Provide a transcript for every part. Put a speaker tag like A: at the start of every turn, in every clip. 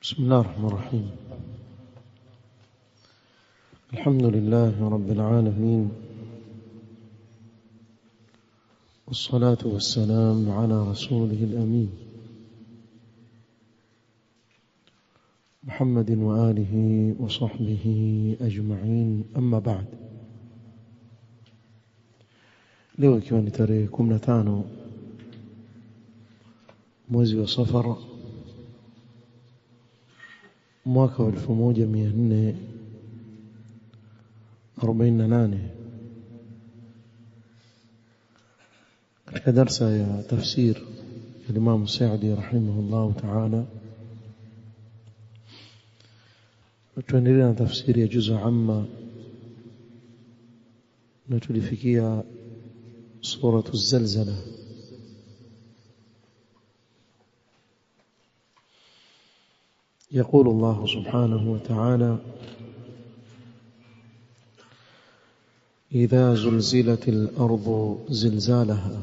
A: بسم الله الرحمن الرحيم. الحمد لله رب العالمين، والصلاة والسلام على رسوله الأمين محمد وآله وصحبه أجمعين، أما بعد. leo ikiwa ni tarehe 15 mwezi wa Safar mwaka wa 1448 katika darsa ya tafsir ya Imam Sa'di rahimahullah ta'ala, tuendelea na tafsiri ya juz amma na tulifikia سورة الزلزلة. يقول الله سبحانه وتعالى: إذا زلزلت الأرض زلزالها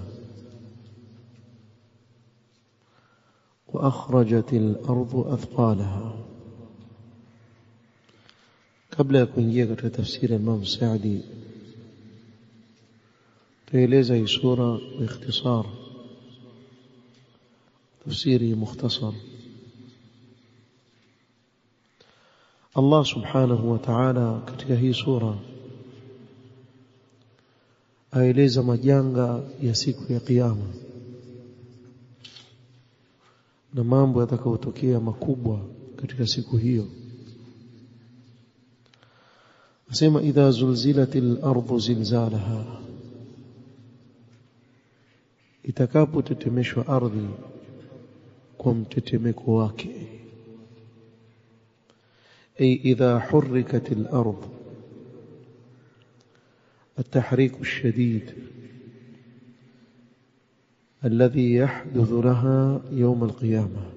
A: وأخرجت الأرض أثقالها. قبل أن يكون تفسير الإمام السعدي تيلeza hii sura باختصار تفسيري مختصر. Allah subhanahu wa ta'ala katika hii sura aeleza majanga ya siku ya kiyama na mambo yatakayotokea makubwa katika siku hiyo. Asema idha zulzilatil ardu zilzalaha, itakapotetemeshwa ardhi kwa mtetemeko wake. Ay idha hurrikatil ard, التحريك الشديد الذي يحدث لها يوم القيامة.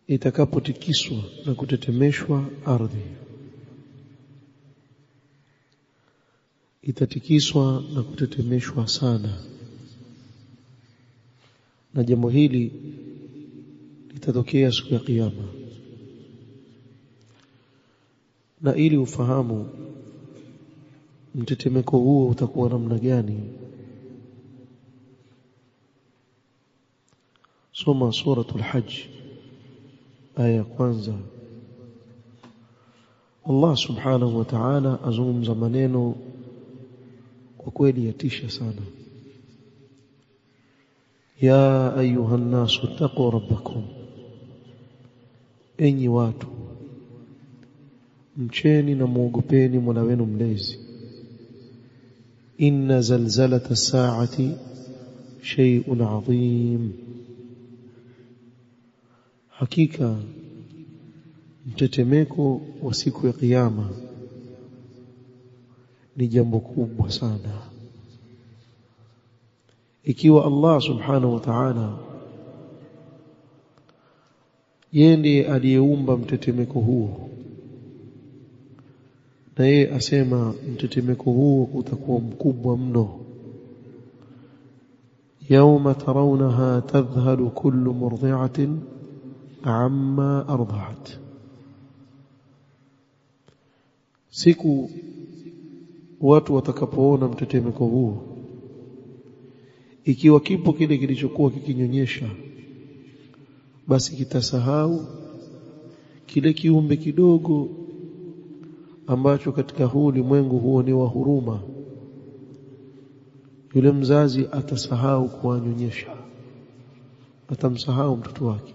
A: itakapotikiswa na kutetemeshwa ardhi, itatikiswa na kutetemeshwa sana, na jambo hili litatokea siku ya kiyama. Na ili ufahamu mtetemeko huo utakuwa namna gani, soma suratul Hajj aya ya kwanza. Allah subhanahu wa ta'ala azungumza maneno kwa kweli yatisha sana. Ya ayuha nnasu taqu rabbakum, enyi watu mcheni na muogopeni Mola wenu mlezi. Inna zalzalata saati shay'un adhim, hakika mtetemeko wa siku ya kiyama ni jambo kubwa sana. Ikiwa Allah subhanahu wa ta'ala yeye ndiye aliyeumba mtetemeko huo, na yeye asema mtetemeko huo utakuwa mkubwa mno. Yawma tarawnaha tadhhalu kullu murdi'atin amma arda'at, siku watu watakapoona mtetemeko huo, ikiwa kipo kile kilichokuwa kikinyonyesha, basi kitasahau kile kiumbe kidogo ambacho katika huu ulimwengu huo ni wa huruma. Yule mzazi atasahau kuwanyonyesha, atamsahau mtoto wake.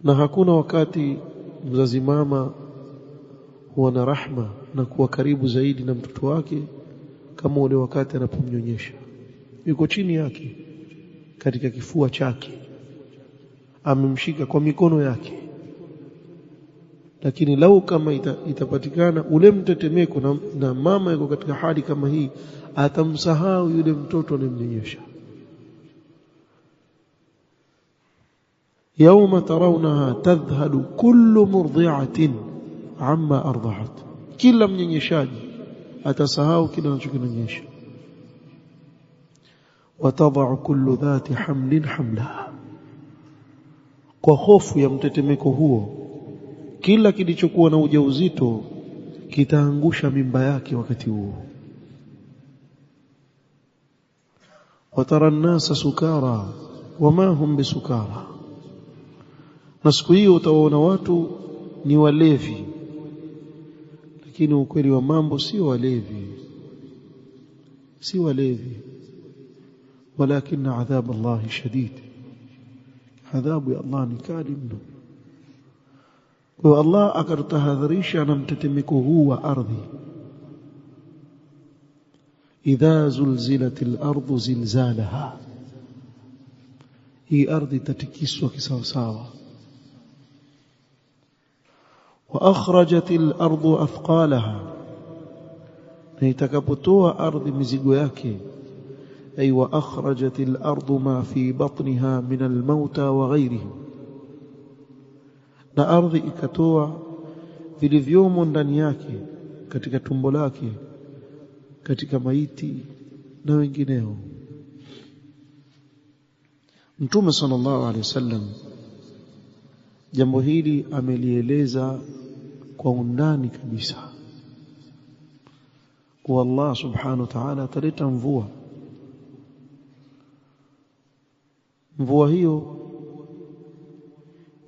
A: Na hakuna wakati mzazi mama huwa na rahma na kuwa karibu zaidi na mtoto wake kama ule wakati anapomnyonyesha. Yuko chini yake katika kifua chake, amemshika kwa mikono yake. Lakini lau kama itapatikana ule mtetemeko na mama yuko katika hali kama hii, atamsahau yule mtoto anemnyonyesha. Yawma tarawnaha tadhhalu kullu murdi'atin amma arda'at, kila mnyonyeshaji atasahau kile anachokinyonyesha. Watadha'u kullu dhati hamlin hamlaha, kwa hofu ya mtetemeko huo kila kilichokuwa na ujauzito kitaangusha mimba yake wakati huo. watara an-nasa sukara wama hum bisukara, na siku hiyo utawaona watu ni walevi, lakini ukweli wa mambo si walevi, si walevi, walakin adhab Allah shadid, adhabu ya Allah ni kali mno. Kwa Allah akatahadharisha na mtetemeko huu wa ardhi. idha zulzilatil ardu zilzalaha, hii ardhi tatikiswa kisawasawa. wa akhrajatil ardu athqalaha, na itakapotoa ardhi mizigo yake. ay wa akhrajatil ardu ma fi batniha min almauta wa ghayrihim, na ardhi ikatoa vilivyomo ndani yake katika tumbo lake, katika maiti na wengineo. Mtume sallallahu alaihi wasallam jambo hili amelieleza kwa undani kabisa, kwa Allah subhanahu wa ta'ala ataleta mvua. Mvua hiyo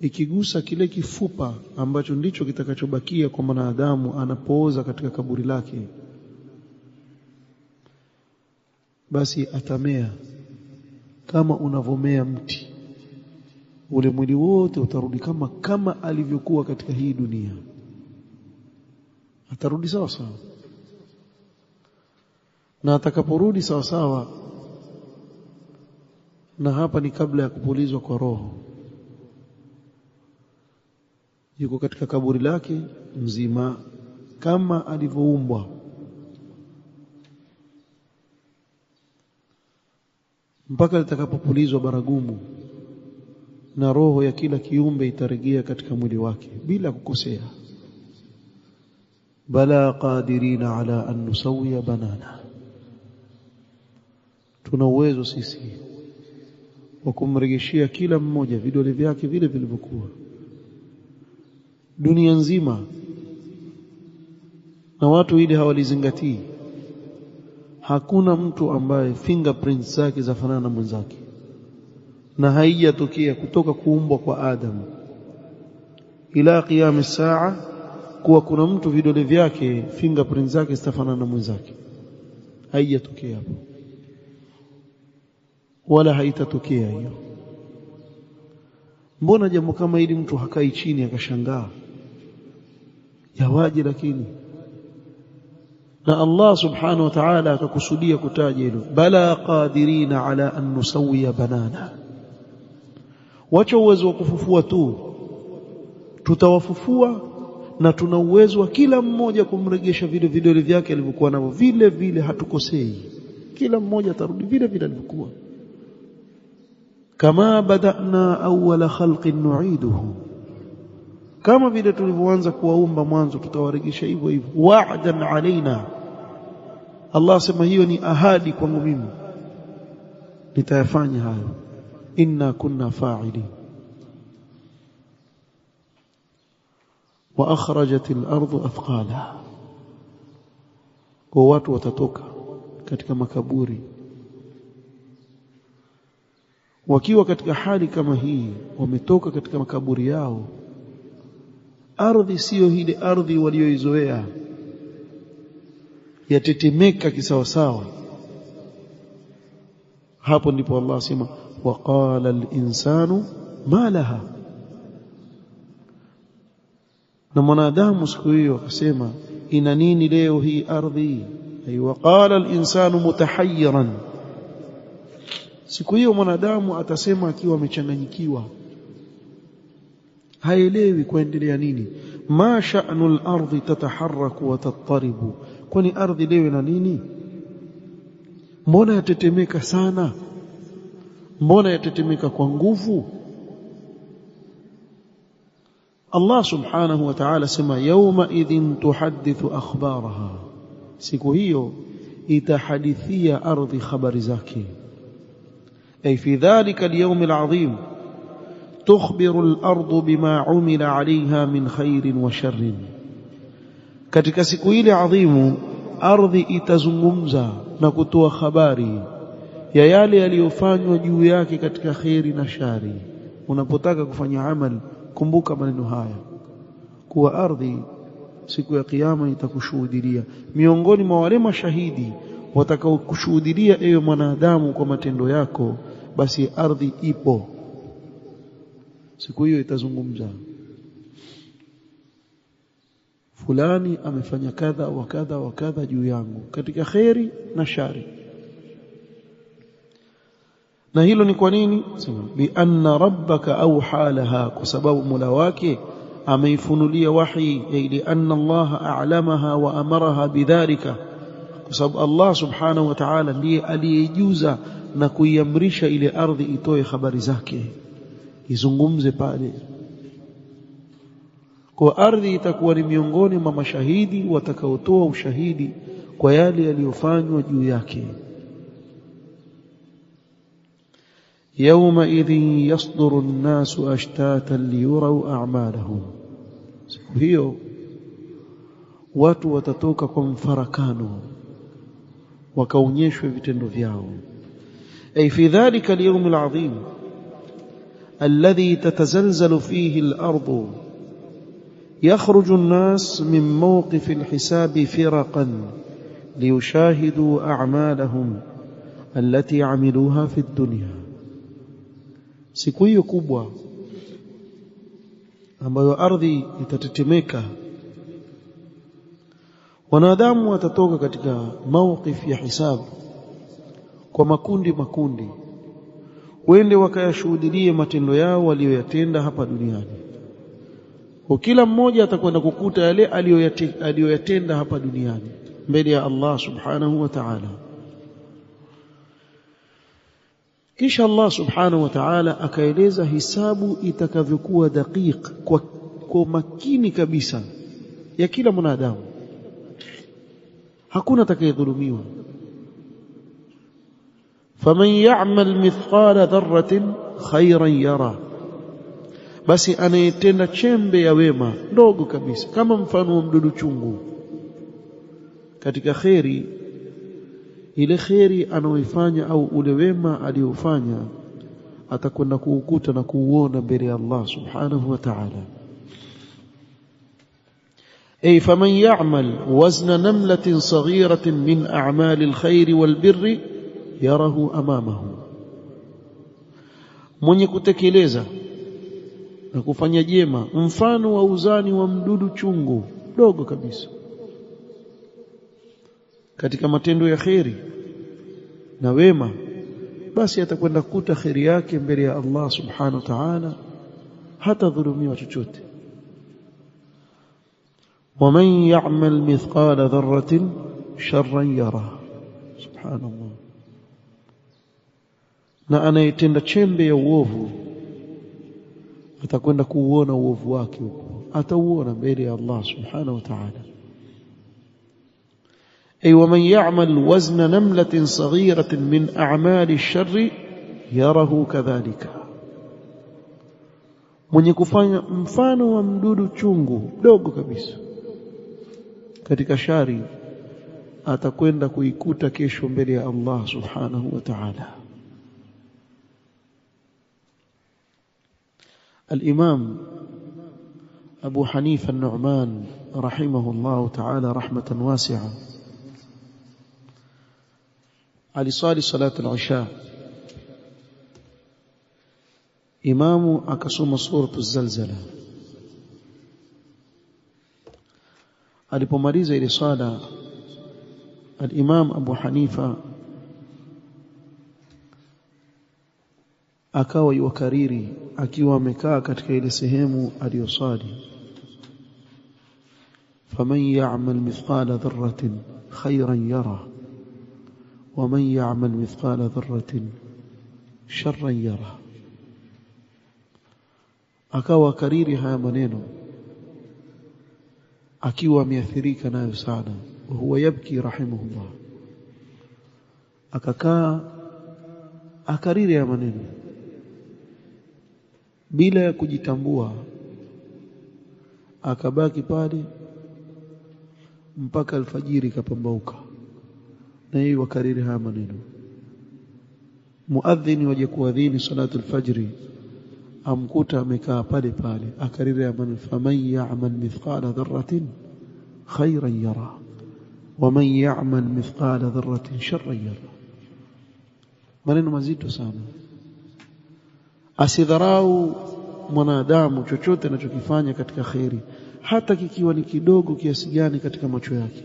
A: ikigusa kile kifupa ambacho ndicho kitakachobakia kwa mwanadamu anapooza katika kaburi lake, basi atamea kama unavomea mti. Ule mwili wote utarudi kama alivyokuwa katika hii dunia, atarudi sawa sawa. Na atakaporudi sawa sawa, na hapa ni kabla ya kupulizwa kwa roho, yuko katika kaburi lake mzima kama alivyoumbwa, mpaka litakapopulizwa baragumu na roho ya kila kiumbe itarejea katika mwili wake bila kukosea. bala qadirina ala an nusawiya banana, tuna uwezo sisi wa kumrejeshia kila mmoja vidole vyake vile vilivyokuwa. Dunia nzima, na watu ili hawalizingatii. Hakuna mtu ambaye fingerprints zake zafanana na mwenzake, na haijatokea kutoka kuumbwa kwa Adam ila qiyam saa kuwa kuna mtu vidole vyake fingerprints zake zitafanana na mwenzake. Haijatokea hapo, wala haitatokea hiyo. Mbona jambo kama hili mtu hakai chini akashangaa yawaje? Lakini na Allah subhanahu wa ta'ala akakusudia kutaja hilo, bala qadirina ala an nusawiya banana. Wacha uwezo wa kufufua tu, tutawafufua, na tuna uwezo wa kila mmoja kumregesha vile vidole vyake alivyokuwa navyo vile vile, hatukosei. Kila mmoja atarudi vile vile alivyokuwa. kama badana awwala khalqin nu'iduhu, kama vile tulivyoanza kuwaumba mwanzo tutawarejesha hivyo hivyo. wa'dan alaina, Allah sema hiyo ni ahadi kwangu mimi, nitayafanya hayo. inna kunna fa'ilin. wa akhrajatil ardu athqalaha, kwa watu watatoka katika makaburi wakiwa katika hali kama hii, wametoka katika makaburi yao. Ardhi sio ile ardhi walioizoea, yatetemeka kisawasawa. Hapo ndipo Allah sema waqala al-insanu ma laha, na mwanadamu siku hiyo akasema ina nini leo hii ardhi? ay waqala al-insanu mutahayyiran, siku hiyo mwanadamu atasema akiwa amechanganyikiwa, haelewi kuendelea nini. ma sha'nul ardi tataharraku wa tattaribu, kwani ardhi leo ina nini? Mbona yatetemeka sana? Mbona yatetemeka kwa nguvu? Allah subhanahu wa ta'ala sema yawma idhin tuhaddithu akhbaraha, siku hiyo itahadithia ardhi habari zake. ay fi dhalika al-yawm al-'azim tukhbiru al-ardu bima umila 'alayha min khairin wa sharrin. Katika siku ile adhimu ardhi itazungumza na kutoa habari ya yale yaliyofanywa juu yake katika khairi na shari. Unapotaka kufanya amal, kumbuka maneno haya, kuwa ardhi siku ya kiyama itakushuhudia. Miongoni mwa wale mashahidi watakao kushuhudia ewe mwanadamu kwa matendo yako, basi ardhi ipo. Siku hiyo itazungumza, fulani amefanya kadha wa kadha wa kadha juu yangu katika khairi na shari. Na hilo ni kwa nini? Bi anna rabbaka awha laha, kwa sababu Mola wake ameifunulia wahi, ili anna Allah a'lamaha wa amaraha bidhalika, kwa sababu Allah subhanahu wa ta'ala ndiye aliyejuza na kuiamrisha ile ardhi itoe habari zake, izungumze pale. Kwa ardhi itakuwa ni miongoni mwa mashahidi watakaotoa ushahidi kwa yale yaliyofanywa juu yake. Yawmaidhin yasduru an-nasu ashtatan liyuraw a'malahum, siku hiyo watu watatoka kwa mfarakano wakaonyeshwe vitendo vyao. Ay fi dhalika al-yawm al-'azim alladhi tatazalzalu fihi al-ardu يخرج الناس من موقف الحساب فرقا ليشاهدوا أعمالهم التي عملوها في الدنيا. siku hiyo kubwa ambayo ardhi itatetemeka, wanadamu watatoka katika mawqif ya hisabu kwa makundi makundi, wende wakayashuhudie matendo yao walioyatenda hapa duniani. Kwa kila mmoja atakwenda kukuta yale aliyoyatenda hapa duniani mbele ya Allah subhanahu wa ta'ala. Kisha Allah subhanahu wa ta'ala akaeleza hisabu itakavyokuwa daqiq, kwa makini kabisa ya kila mwanadamu. Hakuna atakayedhulumiwa. faman ya'mal mithqala dharratin khayran yara, basi anayetenda chembe ya wema ndogo kabisa kama mfano wa mdudu chungu katika khairi, ile khairi anaoifanya au ule wema aliofanya atakwenda kuukuta na kuuona mbele ya Allah subhanahu wa ta'ala. Ay faman ya'mal wazna namlatin saghiratin min a'mali alkhair walbirri yarahu amamahu, mwenye kutekeleza na kufanya jema mfano wa uzani wa mdudu chungu dogo kabisa katika matendo ya khairi na wema, basi atakwenda kukuta khairi yake mbele ya Allah subhanahu wa ta'ala, hata dhulumiwa chochote. ومن يعمل مثقال ذرة شرا يره. subhanallah. Na anayetenda chembe ya uovu atakwenda kuuona uovu wake huko, atauona mbele ya Allah subhanahu wa ta'ala. أي ومن يعمل وزن نملة صغيرة من أعمال الشر يره كذلك, mwenye kufanya mfano wa mdudu chungu dogo kabisa katika shari atakwenda kuikuta kesho mbele ya Allah subhanahu wa ta'ala. الإمام أبو حنيفة النعمان رحمه الله تعالى رحمة واسعة alisali salat al-isha, imamu akasoma suratu zalzala. Alipomaliza ile sala, al-imam Abu Hanifa akawa yukariri akiwa amekaa katika ile sehemu aliyosali, faman ya'mal mithqala dharratin khayran yara ومن يعمل مثقال ذرة شرا يره. akawa kariri haya maneno akiwa ameathirika nayo sana, huwa yabki rahimahullah. akakaa akariri haya maneno bila ya kujitambua, akabaki pale mpaka alfajiri kapambauka, na yeye wakariri haya maneno. Muadhini waje kuadhini salatu alfajri, amkuta amekaa pale pale, akariri haya maneno, faman ya'mal mithqala dharratin khayran yara waman ya'mal mithqala dharratin sharran yara. Maneno mazito sana. Asidharau mwanadamu chochote anachokifanya katika khairi, hata kikiwa ni kidogo kiasi gani katika macho yake.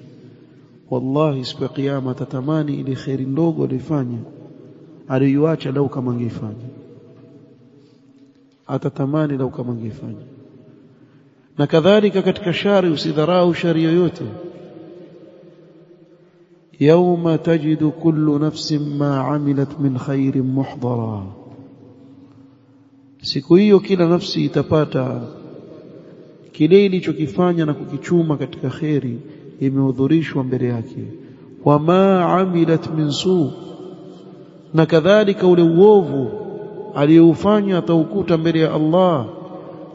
A: Wallahi siku ya kiyama atatamani ile khairi ndogo aliyofanya aliyoacha lau kama angefanya, atatamani lau kama angefanya. Na kadhalika katika shari, usidharau shari yoyote. Yawma tajidu kullu nafsin ma amilat min khairin muhdara, siku hiyo kila nafsi itapata kile ilichokifanya na kukichuma katika khairi, imehudhurishwa mbele yake. Wama amilat min su, na kadhalika ule uovu aliyoufanya ataukuta mbele ya Allah.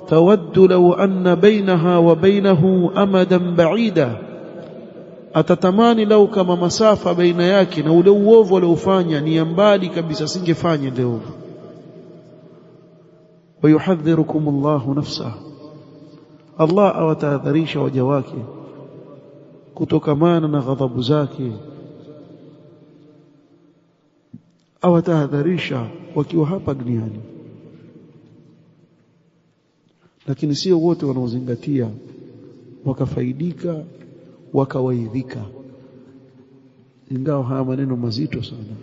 A: Tawaddu law anna bainaha wa bainahu amadan ba'ida, atatamani lau kama masafa baina yake na ule uovu aliofanya ni mbali kabisa, singefanya ile uovu. Wayuhadhirukum Allahu nafsa, Allah awatahadharisha waja wake kutokamana na ghadhabu zake, awatahadharisha wakiwa hapa duniani. Lakini sio wote wanaozingatia wakafaidika wakawaidhika, ingawa haya maneno mazito sana.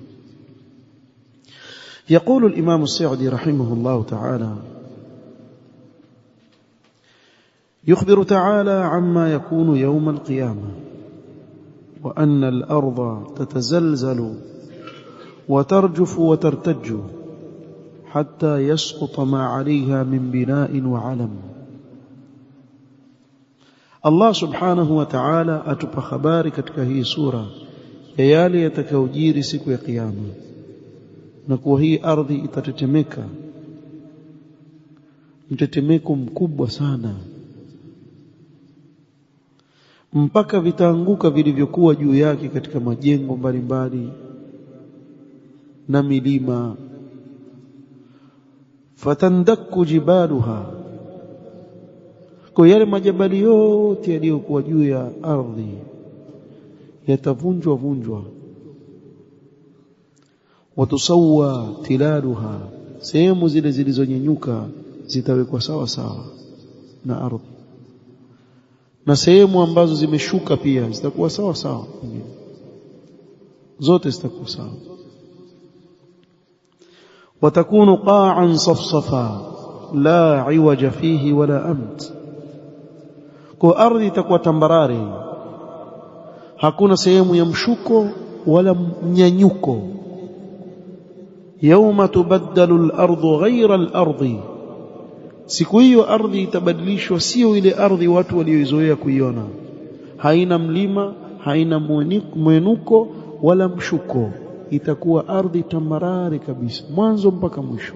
A: يقول الإمام السعدي رحمه الله تعالى: يخبر تعالى عما يكون يوم القيامة، وأن الأرض تتزلزل وترجف وترتج حتى يسقط ما عليها من بناء وعلم. Allah subhanahu wa ta'ala atupa habari katika hii sura ya yale yatakayojiri siku ya kiyama, na kuwa hii ardhi itatetemeka mtetemeko mkubwa sana, mpaka vitaanguka vilivyokuwa juu yake katika majengo mbalimbali na milima. Fatandakku jibaluha, kwa yale majabali yote yaliyokuwa juu ya ardhi yatavunjwa vunjwa. Watusawwa tilaluha, sehemu zile zilizonyenyuka zitawekwa sawa sawa na ardhi, na sehemu ambazo zimeshuka pia zitakuwa sawa sawa, zote zitakuwa sawa. Watakunu qa'an safsafa la iwaja fihi wala amt, kwa ardhi itakuwa tambarare, hakuna sehemu ya mshuko wala mnyanyuko. Yawma tubaddalu al-ardu ghayra al-ardi, siku hiyo ardhi itabadilishwa, sio ile ardhi watu walioizoea kuiona. Haina mlima, haina mwenuko wala mshuko, itakuwa ardhi tambarare kabisa mwanzo mpaka mwisho.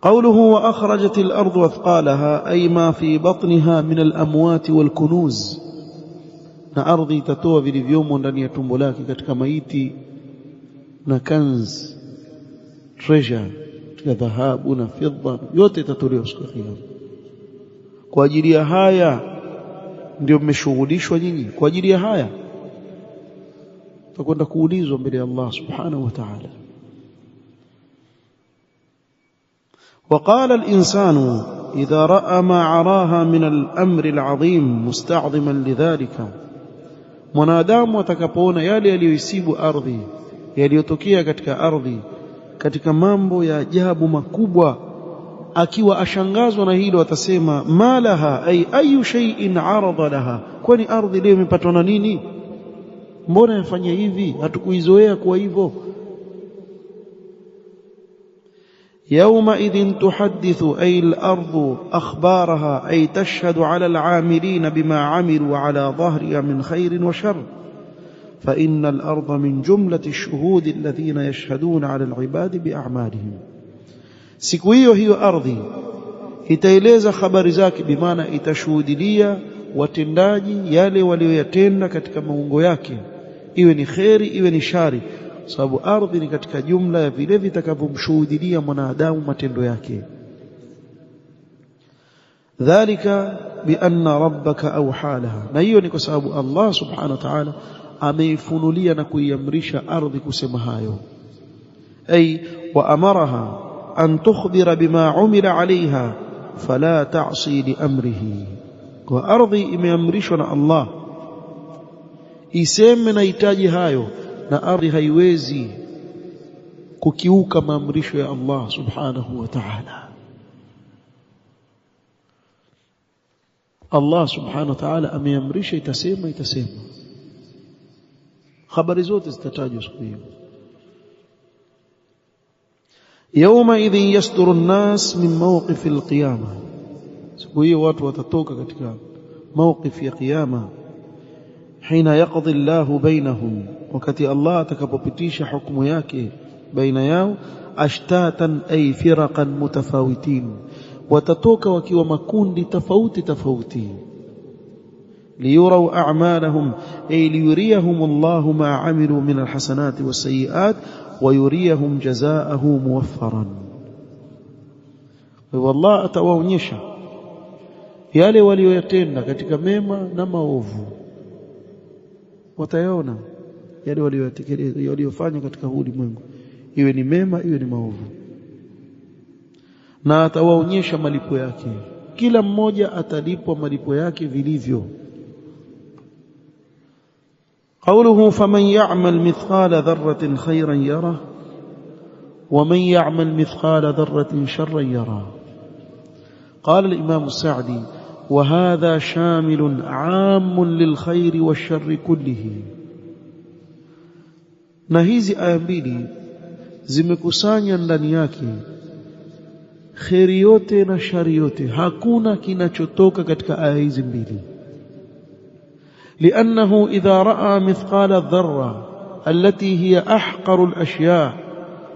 A: قوله وأخرجت الأرض أثقالها أي ما في بطنها من الأموات والكنوز, na ardhi itatoa vilivyomo ndani ya tumbo lake katika maiti na kanz, treasure ya dhahabu na fedha, yote itatolewa siku ya kiyama. Kwa ajili ya haya ndio mmeshughulishwa nyinyi, kwa ajili ya haya tutakwenda kuulizwa mbele ya Allah subhanahu wa ta'ala. وقال الإنسان إذا رأى ما عراها من الأمر العظيم مستعظما لذلك, mwanadamu atakapoona yale yaliyoisibu ardhi, yaliyotokea katika ardhi katika mambo ya ajabu makubwa, akiwa ashangazwa na hilo, atasema ma laha ay ayu shay'in arada laha, kwani ardhi leo imepatwa na nini? Mbona yafanya hivi? Hatukuizoea kwa hivyo. يومئذ تحدث أي الأرض أخبارها أي تشهد على العاملين بما عملوا على ظهرها من خير وشر. فإن الأرض من جملة الشهود الذين يشهدون على العباد بأعمالهم. siku hiyo ardhi itaeleza habari zake, bimaana itashuhudia watendaji yale walioyatenda katika maungo yake, iwe ni kheri iwe ni shari, sababu ardhi ni katika jumla ya vile vitakavyomshuhudia mwanadamu matendo yake. dhalika bianna rabbaka awha laha, na hiyo ni kwa sababu Allah subhanahu wa ta'ala ameifunulia na kuiamrisha ardhi kusema hayo. ay wa amaraha an tukhbira bima umila alaiha fala ta'si li amrihi, kwa ardhi imeamrishwa na Allah iseme na hitaji hayo, na ardhi haiwezi kukiuka maamrisho ya Allah subhanahu wa ta'ala. Allah subhanahu wa ta'ala ameamrisha itasema, habari zote zitatajwa siku hiyo. yawma idhin yasduru an-nas min mawqif al-qiyamah, siku hiyo watu watatoka katika mawqif ya kiyama. hina yaqdi Allahu bainahum, wakati Allah atakapopitisha hukumu yake baina yao. ashtatan ay firaqan mutafawitin, watatoka wakiwa makundi tofauti. liyuraw a'malahum ay liyuriyahum Allahu ma 'amilu min alhasanati wasayyi'at wa yuriyahum jazaahu muwaffaran. wa Allah atawaonyesha yale walioyatenda katika mema na maovu, watayaona yale walioyatekeleza waliofanya katika ulimwengu, iwe ni mema iwe ni maovu, na atawaonyesha malipo yake. Kila mmoja atalipwa malipo yake vilivyo. قوله فمن يعمل مثقال ذرة خيرا يره ومن يعمل مثقال ذرة شرا يره. قال الإمام السعدي وهذا شامل عام للخير والشر كله. na hizi aya mbili zimekusanya ndani yake kheri yote na shari yote, hakuna kinachotoka katika aya hizi mbili. لأنه إذا رأى مثقال الذرة التي هي أحقر الأشياء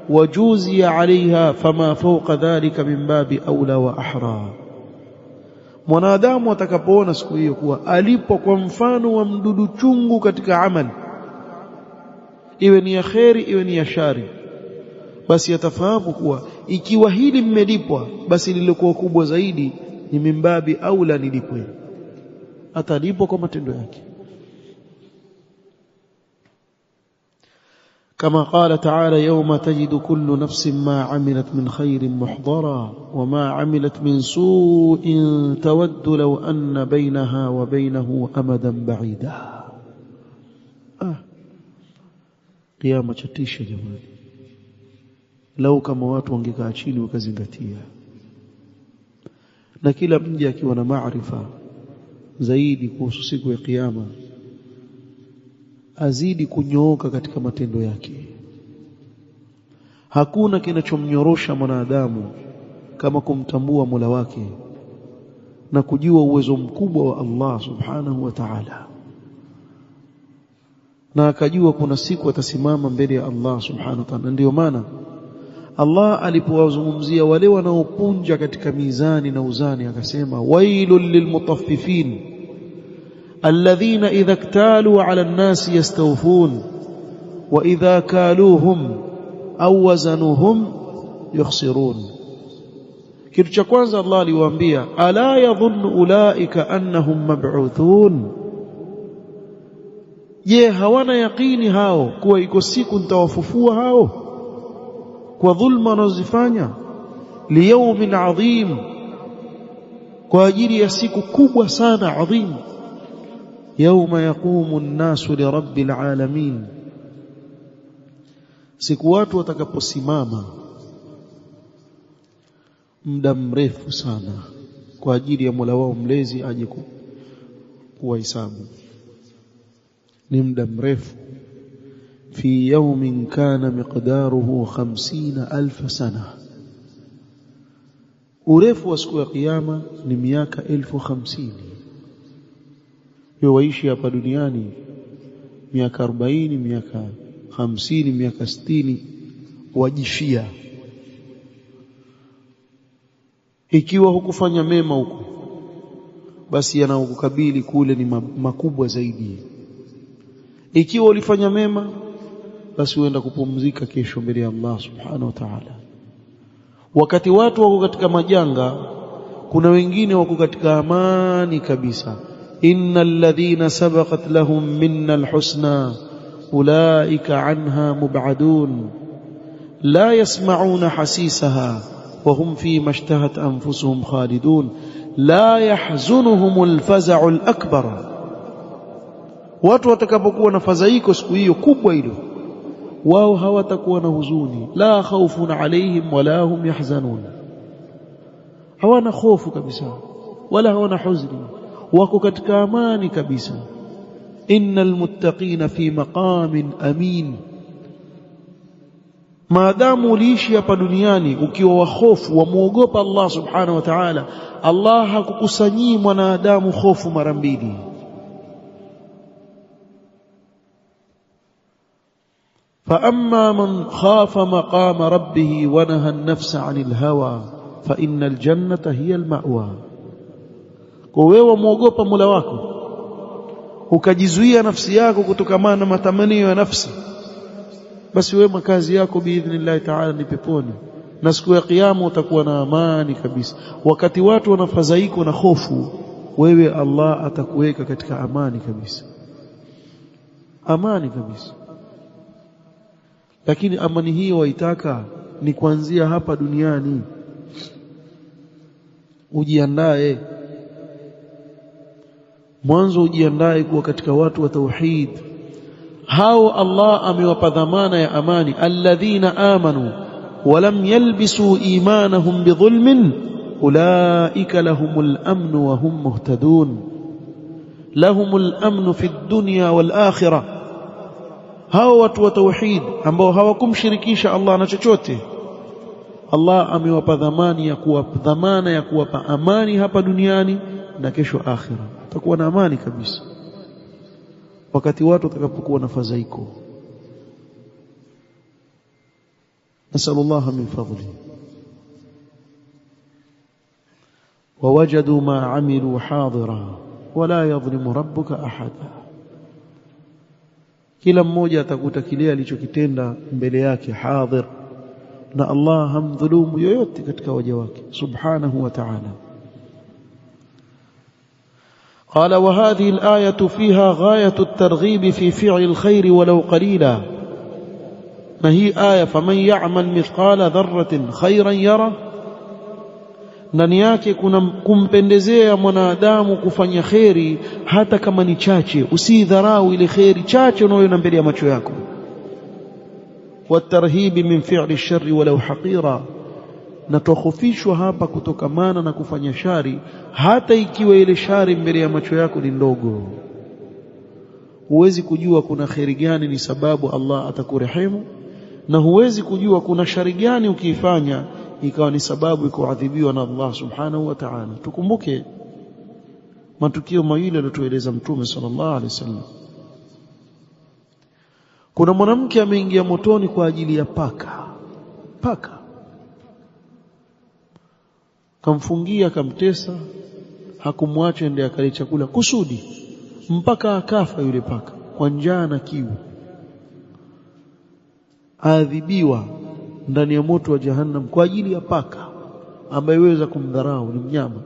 A: وجوزي عليها فما فوق ذلك من باب أولى وأحرى. mwanadamu atakapoona siku hiyo kuwa alipo kwa mfano wa mdudu chungu katika amali, iwe ni ya kheri iwe ni ya shari, basi atafahamu kuwa ikiwa hili mmelipwa, basi lilikuwa kubwa zaidi ni mimbabi aula nilipwe, atalipwa kwa matendo yake. كما قال تعالى يوم تجد كل نفس ما عملت من خير محضرا وما عملت من سوء تود لو أن بينها وبينه أمدا بعيدا. قيامة chatisha jamani, lau kama watu wangekaa chini wakazingatia, na kila mja akiwa na maarifa zaidi kuhusu siku ya kiyama azidi kunyooka katika matendo yake. Hakuna kinachomnyorosha mwanadamu kama kumtambua Mola wake na kujua uwezo mkubwa wa Allah subhanahu wa ta'ala, na akajua kuna siku atasimama mbele ya Allah subhanahu wa ta'ala. Ndio maana Allah alipowazungumzia wale wanaopunja katika mizani na uzani akasema wailul lilmutaffifin alladhina idha iktalu ala an-nasi yastawfun wa idha kaluhum aw wazanuhum yukhsirun. Kitu cha kwanza Allah aliwaambia ala yadhunnu ulaika annahum mab'uthun, je, hawana yaqini hao kuwa iko siku nitawafufua hao kwa dhulma wanazofanya? liyawmin adhim, kwa ajili ya siku kubwa sana, adhim. yawma yaqumu an-nasu li rabbil alamin, siku watu watakaposimama muda mrefu sana kwa ajili ya Mola wao mlezi aje kuwahesabu. Ni muda mrefu. fi yawmin kana miqdaruhu 50,000 sana, urefu wa siku ya kiyama ni miaka 50,000. Wewe waishi hapa duniani miaka 40, miaka 50, miaka 60 wajifia. Ikiwa hukufanya mema huko, basi yanayokukabili kule ni makubwa zaidi. Ikiwa ulifanya mema, basi uenda kupumzika kesho mbele ya Allah subhanahu wa ta'ala. Wakati watu wako katika majanga, kuna wengine wako katika amani kabisa. Innal ladhina sabaqat lahum minna alhusna ulaika anha mub'adun la yasma'una hasisaha wa hum fi mashtahat anfusuhum khalidun la yahzunuhum alfaza'u alakbar. Watu watakapokuwa na fadhaiko siku hiyo kubwa hilo, wao hawatakuwa na huzuni. La khawfun alayhim wala hum yahzanun, hawana hofu kabisa wala hawana huzuni, wako katika amani kabisa. Innal muttaqina fi maqamin amin. Maadamu uliishi hapa duniani ukiwa wa hofu, wamuogopa Allah subhanahu wa ta'ala, Allah hakukusanyii mwanadamu hofu mara mbili. فأما من خاف مقام ربه ونهى النفس عن الهوى فإن الجنة هي المأوى. Kwa wewe muogopa Mola wako, ukajizuia nafsi yako kutokamana na matamanio ya nafsi, basi wewe makazi yako biidhnillah ta'ala ni peponi, na siku ya kiyama utakuwa na amani kabisa. Wakati watu wanafadhaika na hofu, wewe Allah atakuweka katika amani kabisa, amani kabisa. Lakini amani hii waitaka ni kuanzia hapa duniani. Ujiandae mwanzo, ujiandae kuwa katika watu wa tauhid. Hao Allah amewapa dhamana ya amani. Alladhina amanu walam yalbisu imanahum bidhulmin ulaika lahumul amnu wa hum muhtadun. Lahumul amnu fid dunya wal akhirah. Hao watu wa tauhid ambao hawakumshirikisha Allah na chochote, Allah amewapa dhamana ya kuwapa amani hapa duniani na kesho akhira. Utakuwa na amani kabisa wakati watu watakapokuwa na fadhaiko. Nasallallahu min fadlihi. ووجدوا ما عملوا حاضرا ولا يظلم ربك أحدا. Kila mmoja atakuta kile alichokitenda mbele yake hadhir, na Allah hamdhulumu yoyote katika waja wake subhanahu wa ta'ala. قال وهذه الآية فيها غاية الترغيب في فعل الخير ولو قليلا. ما هي آية فمن يعمل مثقال ذرة خيرا يره. Ndani yake kuna kumpendezea mwanadamu kufanya kheri hata kama ni chache. Usidharau ile kheri chache unayoona mbele ya macho yako. Watarhibi min fi'li ash-sharri walau haqira. Na tukhofishwa hapa kutokamana na kufanya shari hata ikiwa ile shari mbele ya macho yako ni ndogo. Huwezi kujua kuna kheri gani ni sababu Allah atakurehemu, na huwezi kujua kuna shari gani ukiifanya ikawa ni sababu ya kuadhibiwa na Allah subhanahu wa ta'ala. Tukumbuke matukio mawili aliyotueleza Mtume sallallahu alaihi wasallam. Kuna mwanamke ameingia motoni kwa ajili ya paka. Kamfungia, kamtesa, hakumwacha ende akale chakula kusudi mpaka akafa yule paka kwa njaa na kiu. Adhibiwa ndani ya moto wa Jahannam kwa ajili ya paka ambaye waweza kumdharau, ni mnyama.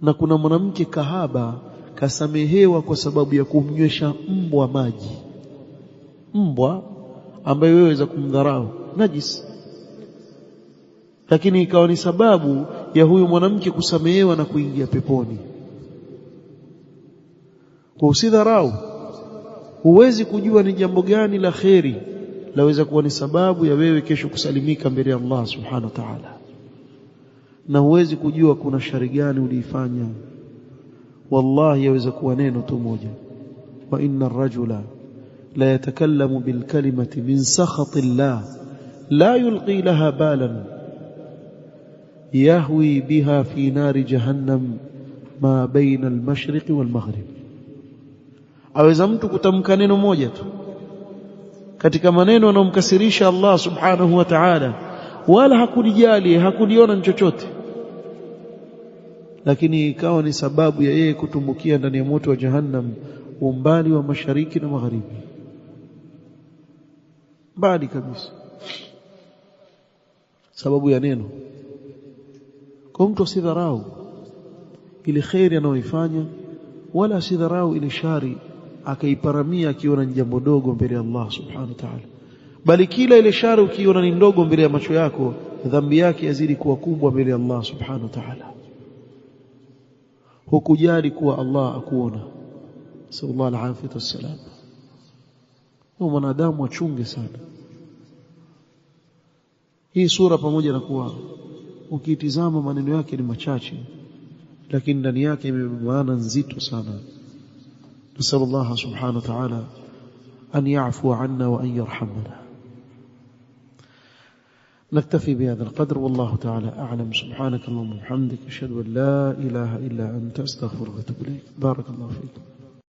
A: Na kuna mwanamke kahaba kasamehewa kwa sababu ya kumnywesha mbwa maji. Mbwa ambaye waweza kumdharau, najis, lakini ikawa ni sababu ya huyu mwanamke kusamehewa na kuingia peponi. Kwa usidharau, huwezi kujua ni jambo gani la kheri laweza kuwa ni sababu ya wewe kesho kusalimika mbele ya Allah subhanahu wa ta'ala, na huwezi kujua kuna shari gani uliifanya. Wallahi yaweza kuwa neno tu moja, wa inna ar-rajula la yatakallamu bil kalimati min sakhati Allah la yulqi laha balan yahwi biha fi nari jahannam ma baina al-mashriq wal maghrib. aweza mtu kutamka neno moja tu katika maneno yanayomkasirisha Allah subhanahu wa ta'ala, wala hakulijali, hakuliona ni chochote, lakini ikawa ni sababu ya yeye kutumbukia ndani ya moto wa jahannam, umbali wa mashariki na magharibi, mbali kabisa, sababu ya neno. Kwa mtu asidharau ile khairi anayoifanya, wala asidharau ile shari akaiparamia akiona ni jambo dogo mbele ya Allah subhanahu wa ta'ala, bali kila ile shari ukiona ni ndogo mbele ya macho yako, dhambi yake yazidi kuwa kubwa mbele ya Allah subhanahu wa ta'ala. Hukujali kuwa Allah akuona. Sallallahu alaihi wasallam. Mwanadamu achunge sana hii sura, pamoja na kuwa ukitizama maneno yake ni machache, lakini ndani yake imebeba maana nzito sana. Nasallallahu subhanahu wa ta'ala an ya'fu 'anna wa an yarhamna. نكتفي بهذا القدر والله تعالى أعلم. سبحانك اللهم وبحمدك أشهد أن لا إله إلا أنت أستغفرك وأتوب إليك. بارك الله فيكم.